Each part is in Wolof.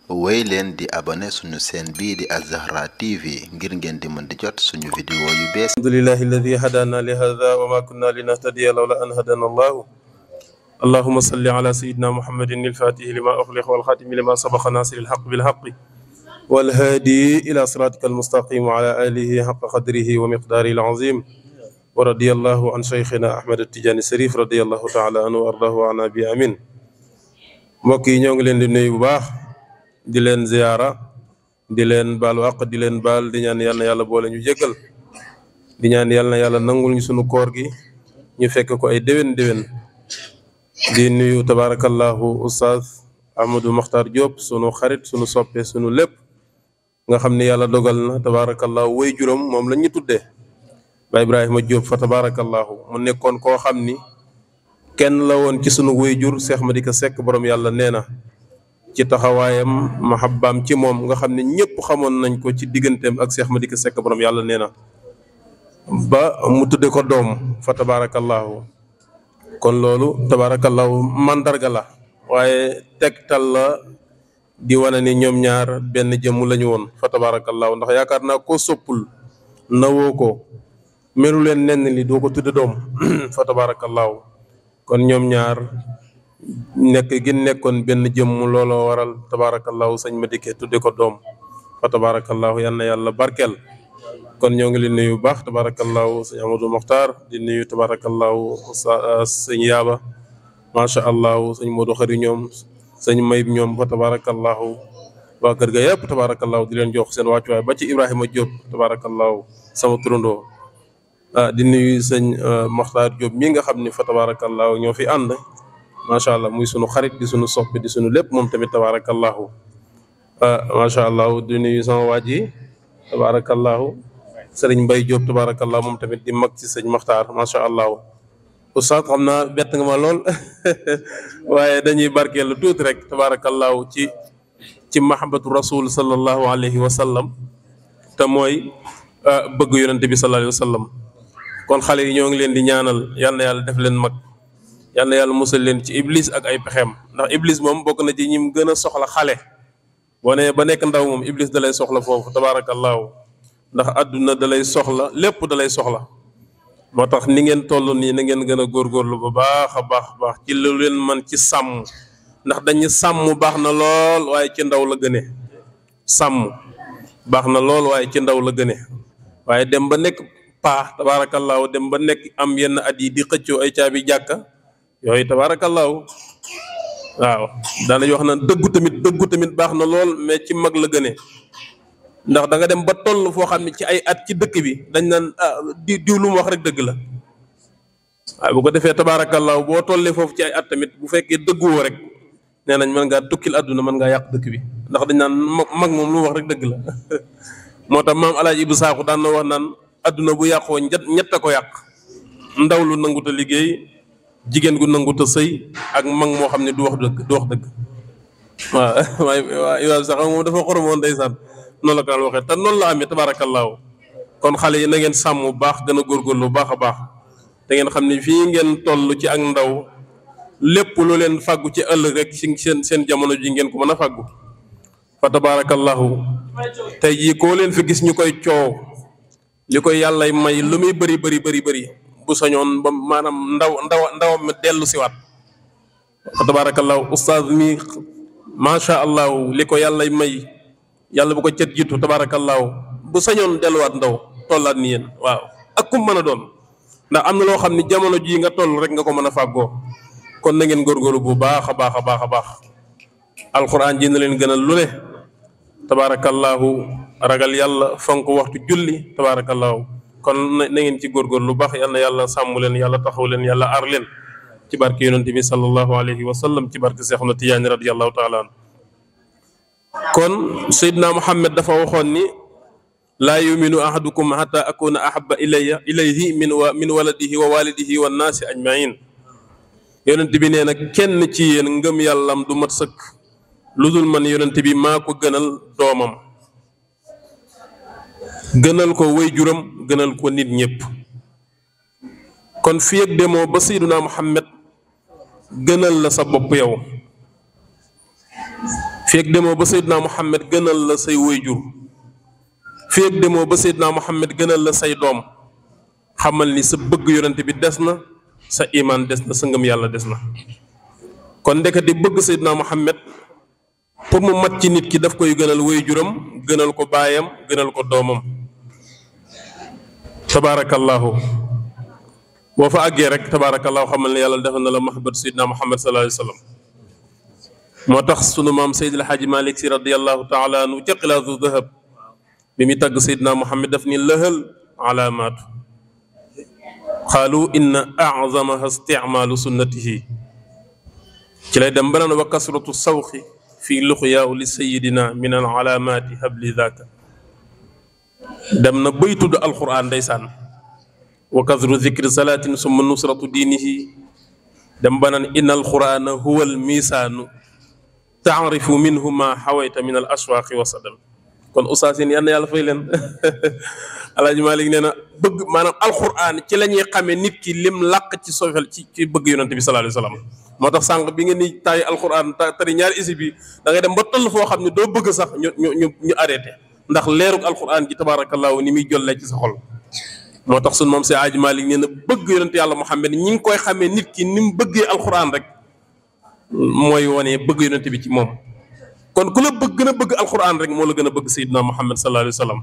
woy leen di abonné suñu chaîne bii di Az-Zahra TV ngir ngeen di mën di jot suñu vidéo yu bees. alhamdulillahi alladi hadana li hadha wa ma kunna linahtadiya lawla an hadana allahu allahumma salli ala sayyidina muhammadin al-fatihi lima ughliqa wal khatimi lima sabaqa nasiril haqqi bil haqqi wal hadi ila siratikal mustaqim wa ala alihi haqqa qadrihi wa miqdarihi al-azim wa radiyallahu an shaykhina ahmad at-tijani sharif radiyallahu ta'ala anhu wa ardahu an abi amin. mbokk yi ñoo ngi leen di nuyu bu baax di leen ziyaara di leen baalu àq di leen baal di ñaan yal na yàlla boole ñu jéggal di ñaan yal na yàlla nangul ñu sunu koor gi ñu fekk ko ay déwén di nuyu tabarakallahu Oustaz Ahmadou Makhtar Diop sunu xarit sunu soppe sunu lépp nga xam ne yàlla dogal na tabarakallahu way juróom moom la ñu tuddee ba Ibrahima Diop fa tabarakallahu mu nekkoon koo xam ni kenn la woon ci sunu way jur Cheikh Madika Seck borom yàlla nee na ci taxawaayam mahabbaam ci moom nga xam ne ñëpp xamoon nañ ko ci digganteem ak Cheikh Madika Seck borom yàlla nee na ba mu tudde ko doom fa tabarakallahu kon loolu tabarakallahu mandarga la waaye tegtal la di wane ni ñoom ñaar benn jëmm lañu woon fa tabarakallahu ndax yaakaar naa ko soppul nawoo ko melu leen nenn li doo ko tudde doom fa tabarakallahu kon ñoom ñaar nekk gi nekkoon benn jëmm looloo waral tabarakallahu sëñ Madike tudde ko doom fa tabarakallahu yal na yàlla barkeel. kon ñoo ngi leen nuyu bu baax tabarakallahu sëñ Amadou Mokhtar di nuyu tabarakallahu sëñ Yaaba macha allah sëñ Modou Xari ñoom sëñ Mayib ñoom fa tabarakallahu waa kër ga yëpp tabarakallahu di leen jox seen wàccuwaay ba ci Ibrahima Diop tabarakallahu sama turandoo di nuyu sëñ Mokhtar Diop mi nga xam ni fa tabarakallahu ñoo fi ànd macha allah muy sunu xarit di sunu soppi di sunu lépp moom tamit tabarakallahu macha allah di nuyu sama waa ji tabarakallahu sëriñ Mbay Diop tabarakallahu moom tamit di mag ci sëñ Mokhtar macha allah oustaz xam naa bett nga ma lool waaye dañuy barkeelu tuuti rek tabarakallahu ci mahabbatu rasul sallallahu alayhi wa sallam te mooy bëgg yonente bi sallallahu alayhi wa sallam kon xale yi ñoo ngi leen di ñaanal yal na yàlla def leen mag yal na yàlla musal leen ci iblis ak ay pexeem ndax iblis moom bokk na ci ñim gën a soxla xale boo nee ba nekk ndaw moom iblis da lay soxla foofu tabarakallahu ndax àdduna da lay soxla lépp da lay soxla moo tax ni ngeen toll nii na ngeen gën a góorgóorlu bu baax a baax ci lu leen man ci sàmm ndax dañu sàmm baax na lool waaye ci ndaw la gëne sàmm baax na lool waaye ci ndaw la gëne waaye dem ba nekk paa tabaarakallaahu dem ba nekk am yenn at yi di xëccoo ay caabi jàkka yooyu tabaarakallaahu waaw daanañ wax na dëggu tamit baax na lool mais ci mag la gëne ndax da nga dem ba toll foo xam ne ci ay at ci dëkk bi dañ naan diw lu mu wax rek dëgg la waaye bu ko defee tabaarakallaahu boo tollee foofu ci ay at tamit bu fekkee dëgguwoo rek nee nañ mën ngaa tukkil àdduna mën ngaa yàq dëkk bi ndax dañ naan mag moom lu mu wax rek dëgg la moo tax maam Alaaji Ibu Saaxu daan na wax naan àdduna bu yàqoo ñett a ko yàq ndaw lu nangut a liggéey jigéen gu nangut a sëy ak mag moo xam ne du wax dëgg waaw waaye sax moom dafa xoromoon ndeysaan noonu la ko daan waxee te noonu la amee tabaarakallaahu kon xale yi na ngeen sàmm bu baax gën a góorgóorlu bu baax a baax te ngeen xam ne fii ngeen toll ci ak ndaw lépp lu leen fàggu ci ëllëg rek ci seen jamono ji ngeen ko mën a fàggu fa tabaarakallaahu tey jii koo leen fi gis ñu koy coow li koy yàllay may lu muy bëri bu sañoon ba maanaam ndawam mi dellu siwaat fa tabaarakallaahu ustaaz mi macha allah li ko yàllay may yàlla bu ko cet jiitu tabaarakallaahu bu sañoon delluwaat ndaw tollaat ni yéen waaw ak kum mën a doon ndax am na loo xam ne jamono jii nga toll rek nga ko mën a fàggoo kon na ngeen góorgóorlu bu baax a baax alquran ji na leen gënal lu ne tabaarakallaahu ragal yàlla fonk waxtu julli tabaarakallaahu kon na ngeen ci góorgóorlu lu baax yal na yàlla sàmm leen yàlla taxaw leen yàlla aar leen ci barke yonente bi sallallahu alayhi wa sallam ci barke Seexuna Tijaani radiyallahu taala an kon Seydina Muhammad dafa waxoon ni laa yuminu ahadukum hatta akuna ahabba ilayhi min waladihi wa walidihi wa naasi ajmain yonent bi nee na kenn ci yéen ngëm yàllam du mat sëkk lu dul man yonent bi maa ko gënal doomam gënal ko way juram gënal ko nit ñëpp kon fii ak demoo ba Seydina Muhammad gënal la sa bopp yow feeg demoo ba Seydina Muhammad gënal la say waajur feeg demoo ba Seydina Muhammad gënal la say doom xamal ni sa bëgg yonent bi des na sa iman des na sa ngëm yàlla des na. kon ndekete bëgg Seydina Muhammad pour mu mat ci nit ki daf koy gënal waajuram gënal ko baayam gënal ko doomam. tabaarakallaahu boo fa àggee rek tabaarakallaahu xamal ne yàlla defal na la mahabbat Seydina Muhammad sallallahu alayhi wa sallam. moo tax sunu maam Seydil Hadji Malick si radiyallahu taala anhu ca Xilaatu Dahab bi muy tàgg Seydina Muhammad daf ni lahal alaamaatu qaalu inna azamaha isticmaalu sunnatihi ci lay dem ba naan wa kasratu sawqi fii luqyaahu li sayidina min al alaamaati habli daaka dem na bay tudd alquran ndeysaan wa kasru zikri salaatin summa nusratu diinihi dem ba naan inna alqurana huwa al miisaanu taarifu minhu ma xawayta min al ashwaaqi wa sadam. kon ustaas yi yal na yàlla fay leen Alaaji Malik nee na bëgg maanaam alquran ci la ñuy xamee nit ki lim làq ci sofel ci bëgg yonante bi sallallahu alayhi wa sallam. moo tax sànq bi ngeen ni taay alquran tari ñaari isi bi da ngay dem ba toll foo xam ne doo bëgg sax ñu arrêté ndax leerug alquran ji tabaarakallaahu ni muy jollee ci sa xol. moo tax sunu moom si Alaaji Malik nee na bëgg yonante yàlla Muhammad ñi ngi koy xamee nit ki ni mu bëggee alquran rek mooy wane bëgg yonante bi ci moom. kon ku la gën a bëgg alquran rek moo la gën a bëgg Seydina Muhammad sallallahu alayhi wa sallam.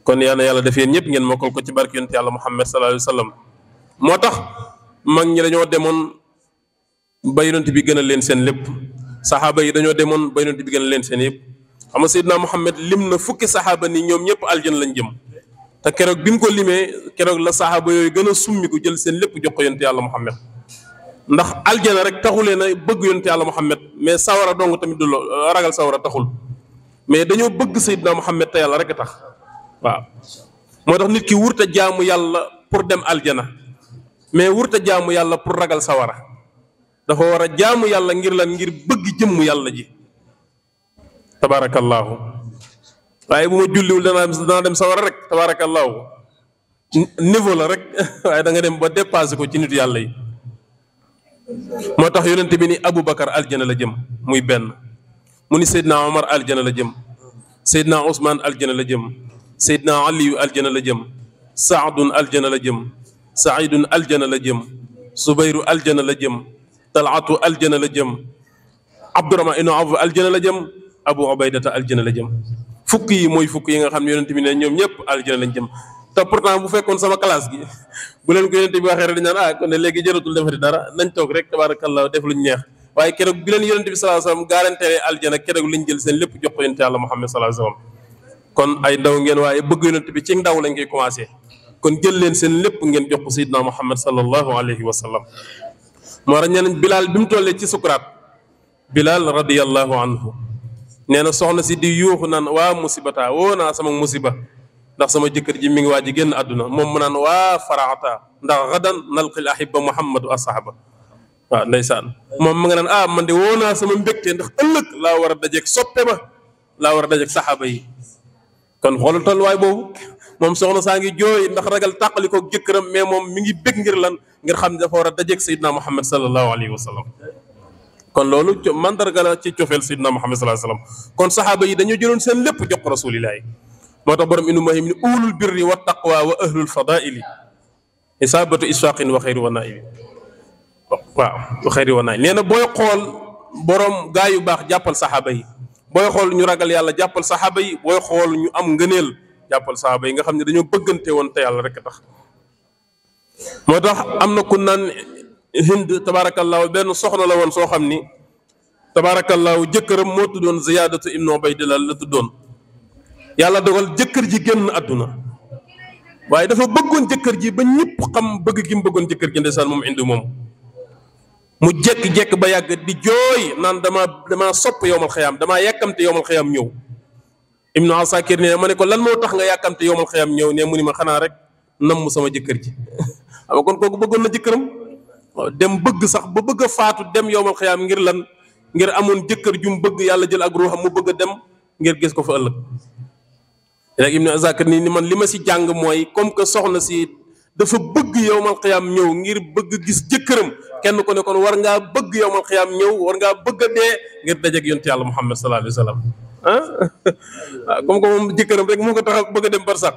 kon yal na yàlla def yéen ñëpp ngeen mokkal ko ci barke yonante yàlla Muhammad sallallahu alayhi wa sallam. moo tax mag ñi dañoo demoon ba yonent bi gën a leen seen lépp saxaaba yi dañoo demoon ba yonent bi gën a leen seen yëpp. xam nga Seydina Muhammad lim na fukki saxaaba ni ñoom ñëpp aljana lañ jëm te keroog bi mu ko limee keroog la saxaaba yooyu gën a summi ko jël seen lépp jox ko yonent yàlla Muhammad. ndax aljana rek taxulee na bëgg yonent yàlla Muhammad mais sawara dong tamit du ragal sawara taxul mais dañoo bëgg Seydina Muhammad te yàlla rek a tax waaw. moo tax nit ki wurta jaamu yàlla pour dem aljana mais wurta jaamu yàlla pour ragal sawara. dafa war a jaamu yàlla ngir lan ngir bëgg jëmm yàlla ji tabaarakallaahu. waaye bu ma julliwul danaa dem sawara rek tabaarakallaahu niveau la rek waaye da nga dem ba dépassé ko ci nitu yàlla yi. moo tax yonent bi ni Aboubacar aljana la jëm muy benn mu ni Seydina Omar aljana la jëm Seydina Ousmane aljana la jëm Seydina Aliyu aljana la jëm Saadun aljana la jëm Saidun aljana la jëm Subayru aljana la jëm Talatu aljana la jëm Abdurahman ibn Awf aljana la jëm Abu Ubaydata aljana la jëm. fukk yi mooy fukk yi nga xam ne yonent bi ne ñoom ñëpp aljana lañ jëm. te pourtant bu fekkoon sama classe gi bu leen ko yonent bi waxee rek dañ naan kon ne léegi jëratul defati dara nañ toog rek tabarakallah def luñ neex waaye keroog bi leen yonent bi sallallahu alayhi wasallam garanteere aljana keroog liñ jël seen lépp jox ko yonent yàlla Muhammad sallallahu alayhi wasallam. kon ay ndaw ngeen waaye bëgg yonent bi ci ndaw lañ koy commencé kon jël leen seen lépp ngeen jox ko Seydina Muhammad sallallahu alayhi wasallam. moo tax ñeneen Bilaal bi mu tollee ci sukuraat Bilaal radiyallahu anhu nee na soxna si di yuuxu naan waa musibata woo naa sama musiba ndax sama jëkkër ji mi ngi waaj a génn àdduna moom mu naan waa faraata ndax gadan nalqil ahibba muhammadu asahaba. waaw ndeysaan moom mu nga naan man de woo naa sama mbégte ndax ëllëg laa war a dajeeg soppe ba laa war a dajeeg saxaaba yi. kon xoolal tolluwaay boobu moom soxna saa ngi jooy ndax ragal tàqali ko jëkkëram mais moom mi ngi bég ngir lan ngir xam ne dafa war a dajeeg Seydina Muhammad sallallahu alayhi wa sallam. kon loolu mandarga la ci cofeel Seydina Muhammad sallallahu alayhi wa sallam. kon saxaaba yi dañoo jëloon seen lépp jox ko rasulillahi. moo tax borom inu mahim ni ulul birri wa taqwa wa ahlul fadaili isaabatu isfaqin wa xayri wa naimi. waaw wa xayri wa naimi nee na booy xool borom gaa yu baax jàppal saxaaba yi booy xool ñu ragal yàlla jàppal saxaaba yi booy xool ñu am ngëneel jàppal saxaaba yi nga xam ne dañoo bëggante woon te yàlla rek a tax. moo tax am na ku naan Hind tabaarakallaahu benn soxna la woon soo xam ni tabaarakallaahu jëkkëram moo tuddoon Ziyaadatu ibnu Ubaydillah la tuddoon. yàlla dogal jëkkër ji génn àdduna waaye dafa bëggoon jëkkër ji ba ñëpp xam bëgg gi mu bëggoon jëkkër ji ndeysaan moom indi moom mu jekk-jekk ba yàgg di jooy naan damaa sopp yowmal xayaam damaa yàkkamte yowmal xayaam ñëw. Ibnu Asakir ne ma ne ko lan moo tax nga yàkkamte yowmal xayaam ñëw ne mu ni ma xanaa rek namm sama jëkkër ji xam kon kooku bëggoon na jëkkëram dem bëgg sax ba bëgg a faatu dem yowmal xayaam ngir lan ngir amoon jëkkër ju mu bëgg yàlla jël ak ruuxam mu bëgg a dem ngir gis ko fa ëllëg. léegi Ibnu Asakir ni man li ma si jàng mooy comme que soxna si dafa bëgg yowmal qiyaam ñëw ngir bëgg gis jëkkëram kenn ku ne kon war ngaa bëgg yowmal qiyaam ñëw war ngaa bëgg a dee ngir dajeeg yonent yàlla Muhammad sallallahu alayhi wa sallam comme que moom jëkkëram rek moo ko tax a bëgg a dem barsàq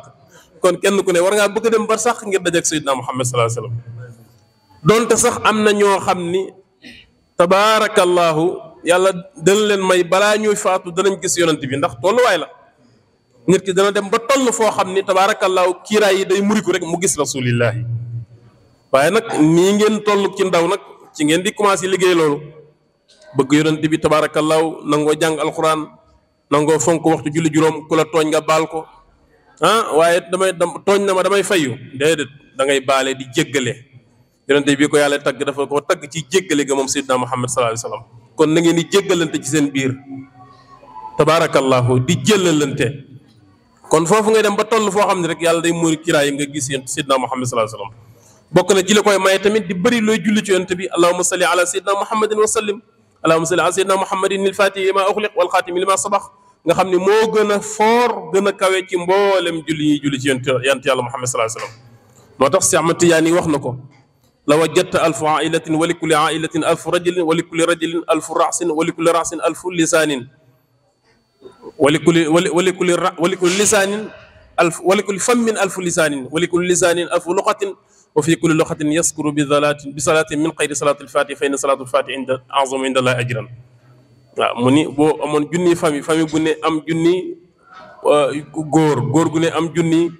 kon kenn ku ne war ngaa bëgg a dem barsàq ngir dajeeg Seydina Muhammad sallallahu alayhi wa sallam donte sax am na ñoo xam ni tabaarakallahu yàlla dana leen may balaa ñuy faatu danañ gis yonent bi ndax tolluwaay la nit ki dana dem ba toll foo xam ni tabaarakallahu kiiraay yi day muriku rek mu gis rasulillahi waaye nag nii ngeen toll ci ndaw nag ci ngeen di commencé liggéey loolu bëgg yonent bi tabaarakallahu nangoo jàng alquran nangoo fonk waxtu julli juróom ku la tooñ nga baal ko waaye tooñ na ma damay fayu déedéet da ngay baale di jéggale yonent bi ko yàlla tagg dafa ko tagg ci jéggale ga moom Seydina Muhammad sallallahu alayhi wa sallam kon na ngeen di jéggalante ci seen biir tabaarakallahu di jëllalante kon foofu ngay dem ba toll foo xam ne rek yàlla day muuri kiraay yi nga gis yéen Seydina Muhammad sallallahu alayhi wa sallam bokk na ci li koy maye tamit di bëri looy julli ci yonent bi allahumma salli ala sayyidina muhammadin wa sallim allahumma salli ala sayyidina muhammadin il fatihi lima uxliq wal xaatimi lima sabax nga xam ne moo gën a foor gën a kawe ci mboolem julli ñuy julli ci yonent yàlla Muhammad sallallahu alayhi wa sallam moo tax Cheikh Ahmad Tidiane wax na ko la wajadta alfu ailatin wa li kulli ailatin alfu rajulin wa li kulli rajulin alfu rasin wa li kulli rasin alfu lisaanin wa li kulli lisaanin alf wa li kulli fammin alfu lisaanin wa li kulli lisaanin alfu luqatin wa fi kulli luqatin yaskuru bi salaatin min xayri salaatil faatihi fa inna salaatul faatihi inda azamu inda allahi ajran waaw mu ni boo amoon junniy famille bu ne am junni góor gu ne am junni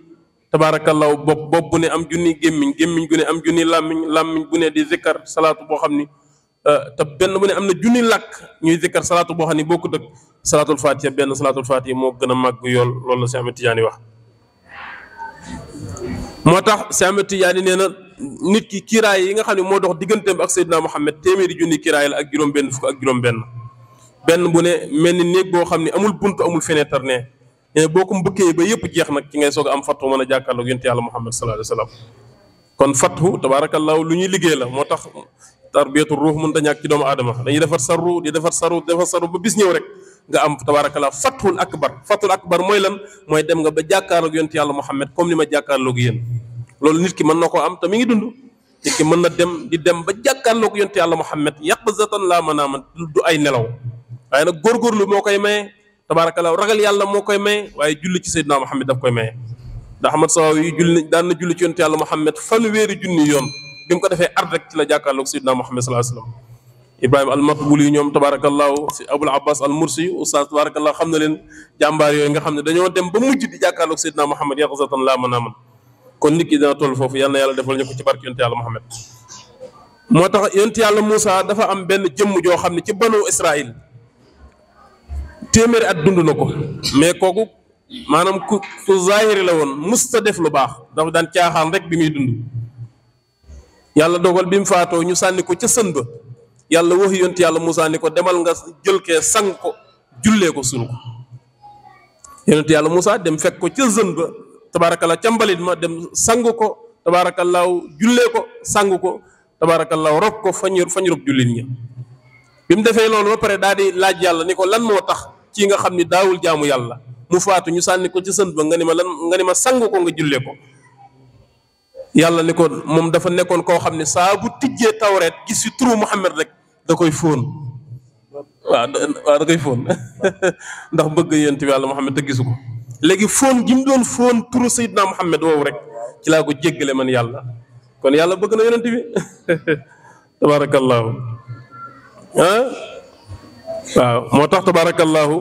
tabaarakallahu bopp bu ne am junni gémmiñ gu ne am junni làmmiñ bu ne di zikkar salaatu boo xam ni te benn bu ne am na junni làkk ñuy zikkar salaatu boo xam ni bokkut ak salaatul faatiha benn salaatul faatiha moo gën a màgg yool loolu la Cheikh Ahmed Tidiane wax moo tax Cheikh Ahmed Tidiane nee na nit ki kiraay yi nga xam ne moo dox digganteem ak Seydina Muhammad téeméeri junni kiraay la ak juróom-benn fukk ak juróom-benn bu ne mel ni néeg boo xam ne amul buntu amul fenêtre ne boo ko mbëkkee ba yëpp jeex nag ci ngay soog a am fattu mën a jàkkaarloog yonent yàlla Muhammad sallallahu alayhi wa sallam kon fattu tabaarakallahu lu ñuy liggéey la moo tax tarbiyatu ruux mën ta ñàkk ci doomu aadama dañuy defar sarru di defar sarru ba bis ñëw rek nga am tabaarakallahu fattul akbar mooy lan mooy dem nga ba jàkkaarloog yonent yàlla Muhammad comme ni ma jàkkaarloog yéen loolu nit ki mën na koo am te mi ngi dund nit ki mën na dem di dem ba jàkkaarloog yonent yàlla Muhammad yaqzatan laa manaaman du ay nelaw waaye nag góorgóorlu moo koy maye tabaarakallahu ragal yàlla moo koy maye waaye julli ci Seydina Muhammad daf koy maye ndax Ahmad Sawawi daan na julli ci yonent yàlla Muhammad fanweeri junni yoon bi mu ko defee ard rek ci la jàkkaarloog Seydina Muhammad sallallahu alayhi wa sallam Ibrahima al-Matbuli yi ñoom tabaarakallahu si Abul Abbas al-Mursi oustaz tabaarakallahu xam na leen jàmbaar yooyu nga xam ne dañoo dem ba mujj di jàkkaarloog Seydina Muhammad yaqzatan laa manaaman kon nit ki dana toll foofu yal na yàlla defal ñu ko ci barke yonent yàlla Muhammad moo tax yonent yàlla Moussa dafa am benn jëmm joo xam ne ci banu Israël téeméeri at dund na ko mais kooku maanaam ku zahiri la woon musta def lu baax dafa daan caaxaan rek bi muy dund yàlla dogal bi mu faatoo ñu sànni ko ca sën ba yàlla wax yonent yàlla Moussa ni ko demal nga jël kee sang ko jullee ko suul ko yonent yàlla Moussa dem fekk ko ca sën ba tabaarakallah ca mbalit ma dem sang ko tabaarakallaahu jullee ko sang ko tabaarakallaahu rob ko fañ rob jullit ñi bi mu defee loolu ba pare daal di laaj yàlla ni ko lan moo tax ci nga xam ni daawul jaamu yàlla mu faatu ñu sànni ko ci sën ba nga ni ma sang ko nga jullee ko yàlla ni ko moom dafa nekkoon koo xam ne saa bu tijjee tawreet gis fi turu Muhammad rek da koy fóon waaw da koy fóon ndax bëgg yonent bi yàlla Muhammad te gisu ko léegi fóon gi mu doon fóon turu Seydina Muhammad woowu rek ci laa ko jéggale man yàlla kon yàlla bëgg na yonent bi tabaarakallaahu waaw moo tax tabaarakallaahu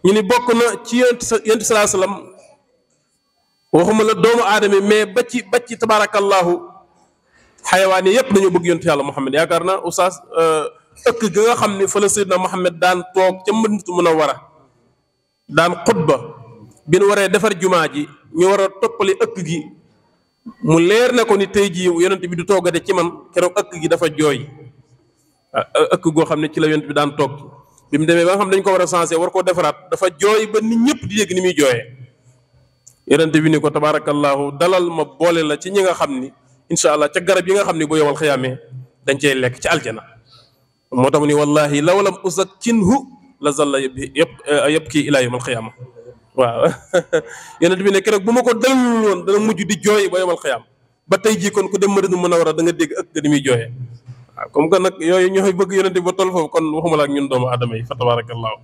ñu ni bokk na ci yonent salaa salaam waxuma la doomu aadama mais ba ci tabaarakallaahu xayawaan yi yëpp dañoo bëgg yonent yàlla Muhammad yaakaar naa oustaz ëkk ga nga xam ni fa la Seydina Muhammad daan toog ca Madinatu Munawwara daan xutba bi nu waree defar jumaa ji ñu war a toppali ëkk gi mu leer na ko ni tey jii yonent bi du toogate ci man keroog ëkk gi dafa jooy ëkk goo xam ne ci la yonent bi daan toog bi mu demee ba nga xam dañ ko war a sensé war koo defaraat dafa jooy ba nit ñëpp di yëg ni muy jooyee yonent bi ni ko tabaarakallaahu dalal ma boole la ci ñi nga xam ni incha allah ca garab yi nga xam ni bu yowal xiyaamee dañ cey lekk ci aljana moo tax mu ni wallahi law lam usakkinhu la zalla yabki ila yawm alqiyaama waaw yonent bi ne keroog bu ma ko dalul woon dana mujj di jooy ba yawm alqiyaama ba tey jii kon ku dem Madina Munawwara da nga dégg ak ni muy jooyee waaw comme que nag yooyu ñooy bëgg yonent bi ba toll foofu kon waxuma la ak ñun doomu aadama yi fa tabaarakallaahu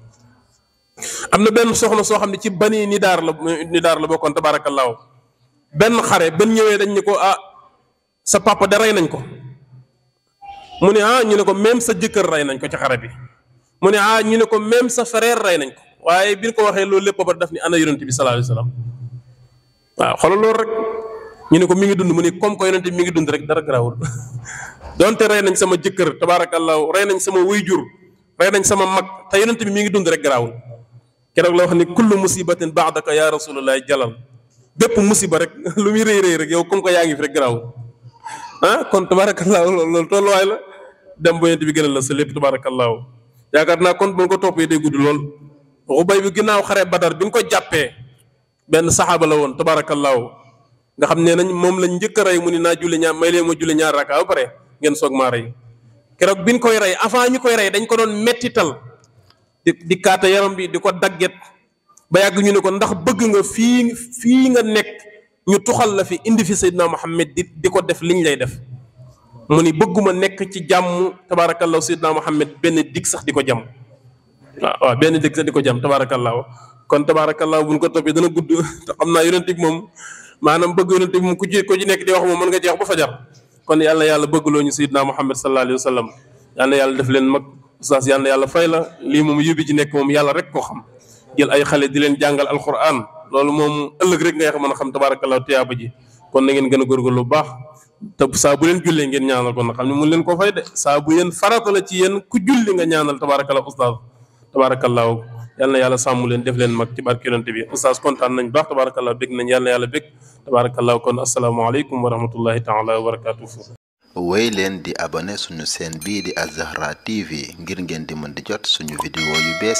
am na benn soxna soo xam ne ci bani nidaar la bokkoon tabaarakallaahu benn xare ban ñëwee dañ ne ko sa papa da rey nañ ko mu ne ñu ne ko même sa jëkkër rey nañ ko ci xare bi mu ne ñu ne ko même sa frère rey nañ ko waaye bi ñu ko waxee loolu lépp ba daf ni ana yonent bi sallallahu alayhi wasallam waaw xoolal loolu rek ñu ne ko mi ngi dund mu ne comme que yonent bi mi ngi dund rek dara garaawul donte rey nañ sama jëkkër tabaarakallaahu rey nañ sama wayjur rey nañ sama mag te yonent bi mi ngi dund rek garaawul keroog la wax ni kullu musibatin ba'daka ya rasulullahi jalal bépp musiba rek lu muy rëy rek yow comme que yaa ngi fi rek garaawul kon tabaarakallaahu loolu tolluwaay la dem ba yonent bi gënal la sa lépp tabaarakallaahu yaakaar naa kon bu nga ko toppee day gudd lool Ubay bi ginnaaw xare Badar bi nga ko jàppee benn saxaaba la woon tabaarakallaahu nga xam ne nañ moom lañ njëkk a rey mu ni naa julli ñaar may leen ma julli ñaar raka ba pare ngeen soog maa rey keroog bi ñu koy rey avant ñu koy rey dañ ko doon mettital di kaata yaram bi di ko dagget ba yàgg ñu ne ko ndax bëgg nga fii nga nekk ñu tuxal la fi indi fi Seydina Muhammad di ko def liñ lay def mu ni bëgguma nekk ci jàmm tabaarakallaahu Seydina Muhammad benn dig sax di ko jàmm waaw benn dig sax di ko jàmm tabaarakallaahu kon tabaarakallaahu bu ñu ko toppee dana gudd te xam naa yonent bi moom maanaam bëgg yonent bi moom ku ci nekk di wax moom mën nga jeex ba fajar kon yàlla bëggloo ñu Seydina Muhammad sallallahu alayhi wa sallam yàlla def leen mag oustaz yàlla fay la lii moom yóbbi ci nekk moom yàlla rek koo xam jël ay xale di leen jàngal alquran loolu moom ëllëg rek ngay mën a xam tabaarakallaahu tiyaaba ji kon na ngeen gën a góorgóorlu bu baax te saa bu leen jullee ngeen ñaanal ko na xam ne mun leen koo fay de saa bu yéen farata la ci yéen ku julli nga ñaanal tabaarakallaahu oustaz tabaarakallaahu yàlla sàmm leen def leen mag ci barke yonent bi oustaz kontaan nañ baax tabaarakallaahu bég nañ yàlla bég tabaarakallaahu kon asalaamaaleykum wa rahmatullahi taala wa barakaatuhu. wéy leen di abonné suñu chaîne bii di Al Zahra TV ngir ngeen di mën di jot suñu vidéo yu bees